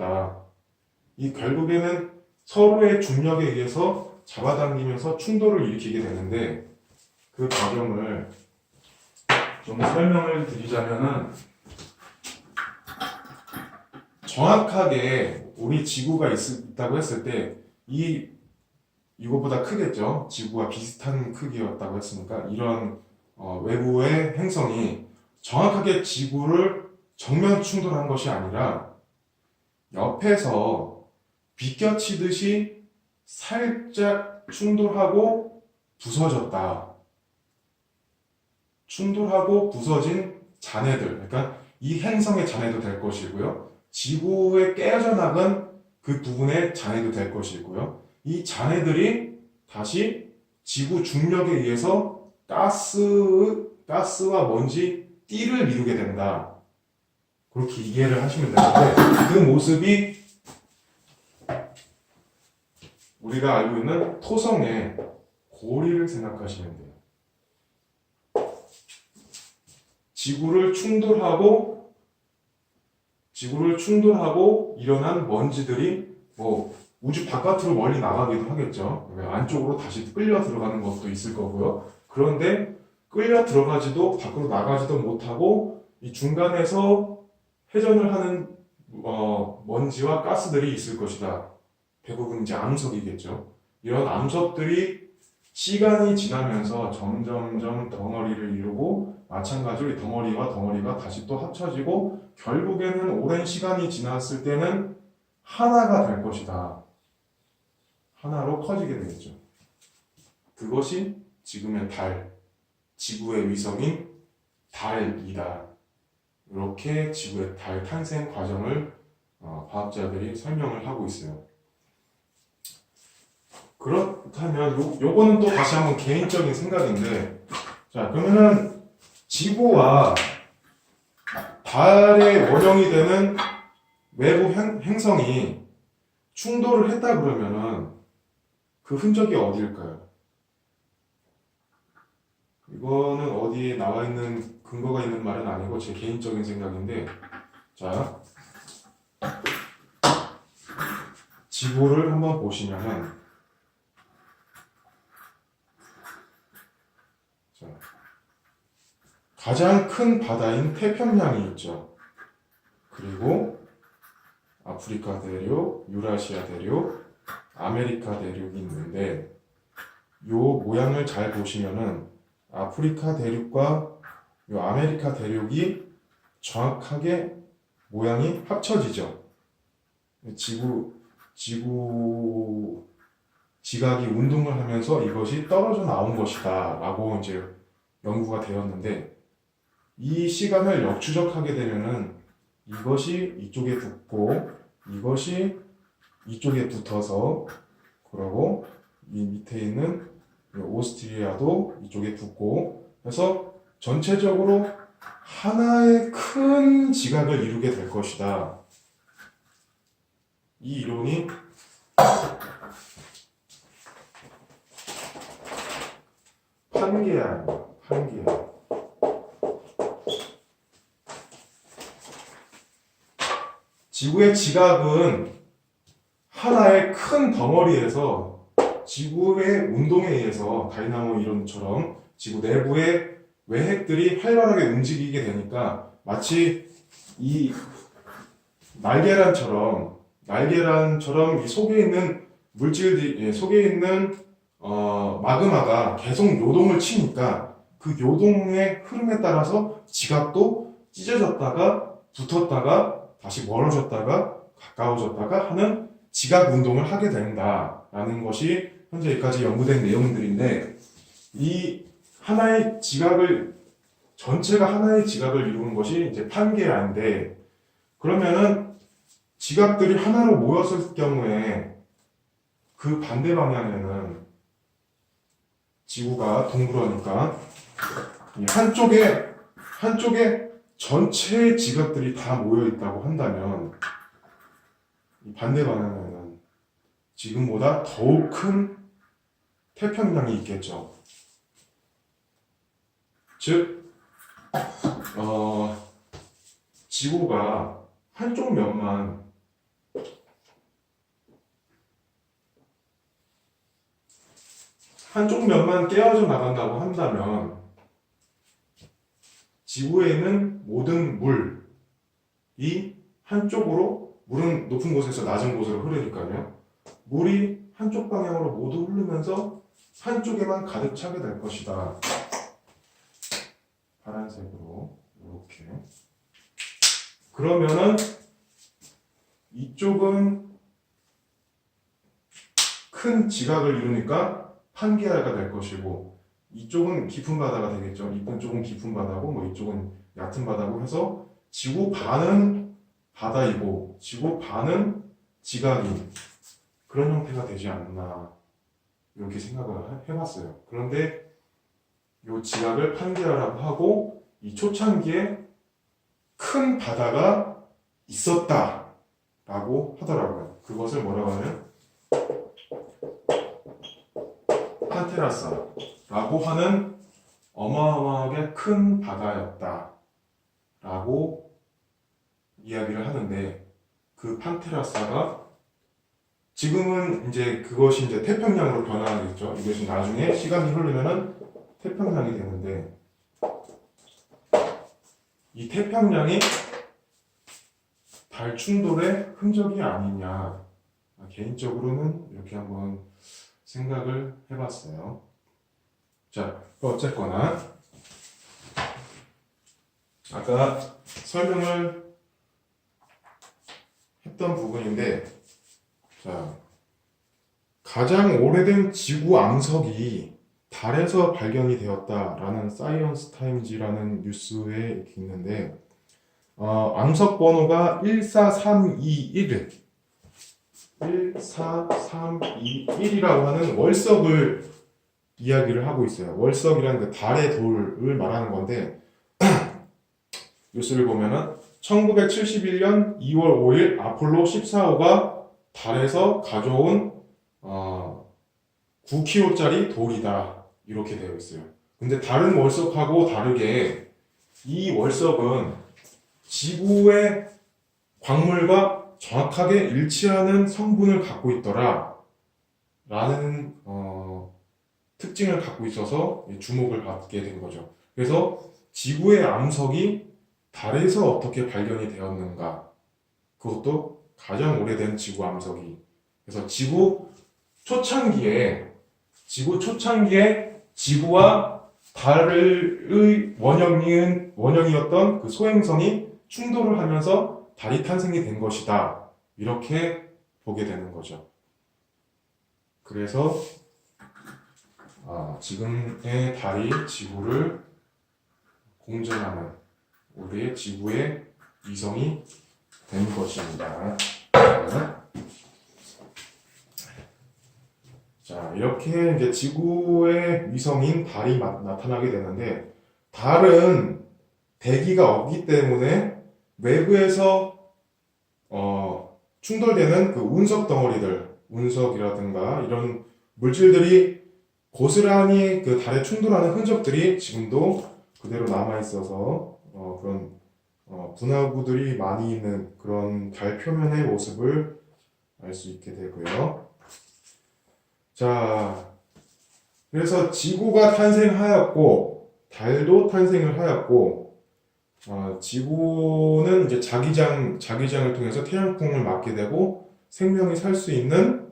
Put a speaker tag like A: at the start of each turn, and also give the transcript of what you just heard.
A: 부서졌다. 이 결국에는 서로의 중력에 의해서 잡아당기면서 충돌을 일으키게 되는데, 그 과정을 좀 설명을 드리자면은, 정확하게 우리 지구가 있다고 했을 때 이거보다 크겠죠. 지구와 비슷한 크기였다고 했으니까 이런 외부의 행성이 정확하게 지구를 정면 충돌한 것이 아니라 옆에서 비껴치듯이 살짝 충돌하고 부서졌다. 충돌하고 부서진 잔해들, 그러니까 이 행성의 잔해도 될 것이고요. 지구에 깨져 나간 그 부분의 잔해도 될 것이고요. 이 잔해들이 다시 지구 중력에 의해서 가스와 먼지, 띠를 이루게 된다. 그렇게 이해를 하시면 되는데, 그 모습이 우리가 알고 있는 토성의 고리를 생각하시면 돼요. 지구를 충돌하고 일어난 먼지들이 우주 바깥으로 멀리 나가기도 하겠죠. 안쪽으로 다시 끌려 들어가는 것도 있을 거고요. 그런데 끌려 들어가지도 밖으로 나가지도 못하고 이 중간에서 회전을 하는 먼지와 가스들이 있을 것이다. 대부분 이제 암석이겠죠. 이런 암석들이 시간이 지나면서 점점점 덩어리를 이루고, 마찬가지로 이 덩어리와 덩어리가 다시 또 합쳐지고 결국에는 오랜 시간이 지났을 때는 하나가 될 것이다. 하나로 커지게 되겠죠. 그것이 지금의 달, 지구의 위성인 달이다. 이렇게 지구의 달 탄생 과정을 과학자들이 설명을 하고 있어요. 그렇다면 요거는 또 다시 한번 개인적인 생각인데, 자, 그러면은 지구와 달의 원형이 되는 외부 행성이 충돌을 했다 그러면은 그 흔적이 어디일까요? 이거는 어디에 나와 있는 근거가 있는 말은 아니고 제 개인적인 생각인데, 자, 지구를 한번 보시면은, 자, 가장 큰 바다인 태평양이 있죠. 그리고 아프리카 대륙, 유라시아 대륙, 아메리카 대륙이 있는데, 요 모양을 잘 보시면은 아프리카 대륙과 요 아메리카 대륙이 정확하게 모양이 합쳐지죠. 지각이 운동을 하면서 이것이 떨어져 나온 것이다 라고 이제 연구가 되었는데, 이 시간을 역추적하게 되면은 이것이 이쪽에 붙고 이것이 이쪽에 붙어서, 그리고 이 밑에 있는 오스트리아도 이쪽에 붙고 해서 전체적으로 하나의 큰 지각을 이루게 될 것이다. 이 이론이 판게아예요. 판게아. 지구의 지각은 하나의 큰 덩어리에서 지구의 운동에 의해서 다이나모 이론처럼 지구 내부의 외핵들이 활발하게 움직이게 되니까 마치 이 날계란처럼 이 속에 있는 물질들이, 속에 있는 마그마가 계속 요동을 치니까 그 요동의 흐름에 따라서 지각도 찢어졌다가 붙었다가 다시 멀어졌다가 가까워졌다가 하는 지각 운동을 하게 된다라는 것이 현재 여기까지 연구된 내용들인데, 이 하나의 지각을, 전체가 하나의 지각을 이루는 것이 이제 판게아인데, 그러면은 지각들이 하나로 모였을 경우에 그 반대 방향에는 지구가 둥그러니까 한쪽에 전체의 지각들이 다 모여 있다고 한다면, 이 반대 방향에는 지금보다 더욱 큰 태평양이 있겠죠. 즉, 지구가 한쪽 면만 한쪽 면만 깨어져 나간다고 한다면 지구에 있는 모든 물이 한쪽으로, 물은 높은 곳에서 낮은 곳으로 흐르니까요. 물이 한쪽 방향으로 모두 흐르면서 한쪽에만 가득 차게 될 것이다. 파란색으로 이렇게. 그러면은 이쪽은 큰 지각을 이루니까 판게아가 될 것이고, 이쪽은 깊은 바다가 되겠죠. 이쪽은 깊은 바다고 뭐 이쪽은 얕은 바다고 해서 지구 반은 바다이고 지구 반은 지각인 그런 형태가 되지 않나, 이렇게 생각을 해봤어요. 그런데 이 지각을 판게아라고 하고, 이 초창기에 큰 바다가 있었다라고 하더라고요. 그것을 뭐라고 하면 판테라사라고 하는 어마어마하게 큰 바다였다라고 이야기를 하는데, 그 판테라사가 지금은 이제 그것이 이제 태평양으로 변화하겠죠. 이것이 나중에 시간이 흐르면은 태평양이 되는데, 이 태평양이 달 충돌의 흔적이 아니냐, 개인적으로는 이렇게 한번 생각을 해봤어요. 자, 어쨌거나 아까 설명을 했던 부분인데, 자, 가장 오래된 지구 암석이 달에서 발견이 되었다라는 사이언스 타임즈라는 뉴스에 이렇게 있는데, 암석 번호가 14321이라고 하는 월석을 이야기를 하고 있어요. 월석이라는 그 달의 돌을 말하는 건데, 뉴스를 보면은 1971년 2월 5일 아폴로 14호가 달에서 가져온 9kg짜리 돌이다, 이렇게 되어 있어요. 근데 다른 월석하고 다르게 이 월석은 지구의 광물과 정확하게 일치하는 성분을 갖고 있더라 라는 특징을 갖고 있어서 주목을 받게 된 거죠. 그래서 지구의 암석이 달에서 어떻게 발견이 되었는가, 그것도 가장 오래된 지구 암석이, 그래서 지구 초창기에 지구와 달의 원형이었던 그 소행성이 충돌을 하면서 달이 탄생이 된 것이다, 이렇게 보게 되는 거죠. 그래서 지금의 달이 지구를 공전하는 우리의 지구의 위성이 된 것입니다. 자, 이렇게 이제 지구의 위성인 달이 나타나게 되는데, 달은 대기가 없기 때문에 외부에서 충돌되는 그 운석 덩어리들, 운석이라든가 이런 물질들이 고스란히 그 달에 충돌하는 흔적들이 지금도 그대로 남아 있어서 그런 분화구들이 많이 있는 그런 달 표면의 모습을 알 수 있게 되고요. 자, 그래서 지구가 탄생하였고 달도 탄생을 하였고, 지구는 이제 자기장을 통해서 태양풍을 맞게 되고 생명이 살 수 있는